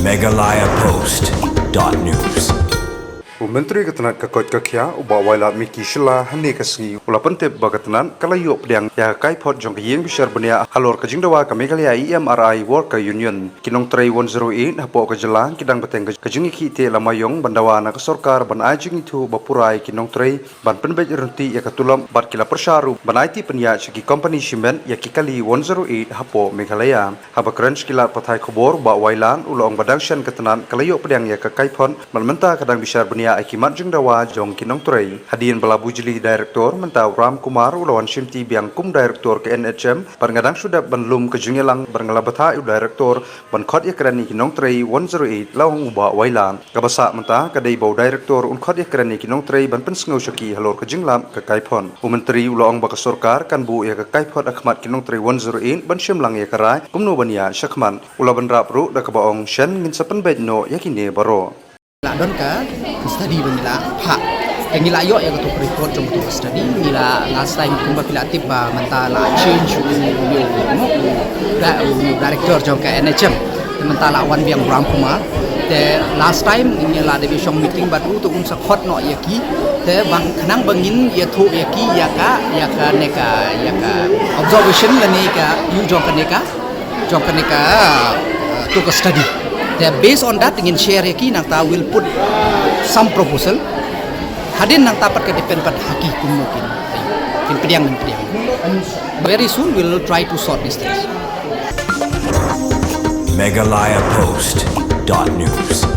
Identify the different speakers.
Speaker 1: Meghalaya Post.news.
Speaker 2: Menteri Ketenaga Kakot Kakya ubah wailat Miki Shila hani kasngi ula pentep bagatanan kalayo pedang ya kai pot jong kiyeng bisar benia halor kajing dawa ka Meghalaya EMRI Worker Union kinong 310 hapo ka jelang kidang beteng kajing ikite lamayong bandawa na kasorkar ban ajing itu bapurai kinong 3 ban penbej runti ya katulam bat kila persyaru ban IT penya segi company cement ya kikali 108 hapo Meghalaya haba keren kila patai khobor ba wailan ulong badang syan ketenan kalayo pedang ya ka kai pon menta kadang bisar benia akimat jeng dawa jong kinong turai hadian belabu jeli direktor mentau Ram Kumar ulawan simti biang kum direktor ke NHM pangadang sudah benlum ke jengelang berngelabata direktor ban khot yakrani kinong turai 108 lawang uba wailan kabasa menta kadai bau direktor khot yakrani kinong turai ban pensngau syaki halor ke jenglam ke kaipon menteri ulawang baka sorkar kan bu ya ke kaipon akmat kinong turai 108 ban syemlang ya karai kumno bania syakman ulawan rapru da kabaong shen ngin sapen bedno yakine baro
Speaker 3: Don ka study bangila ha ngila yo ya to report jong to study ngila last time kumba pilatip ba mentala change yo da director jong ka NHM mentala wan biang Ram Kumar te last time ngila de biong meeting batu to un sakhot no yaki te bang khanang bangin ya thu yaki ya ka neka ya ka observation lani ka yu jong ka neka to ka study. Based on that, ingin share yaki nang ta will put some proposal. Hadin nang tapat ke depend pada haki mungkin. Pediang. Very soon we'll try to sort these things.
Speaker 1: Meghalaya Post.news.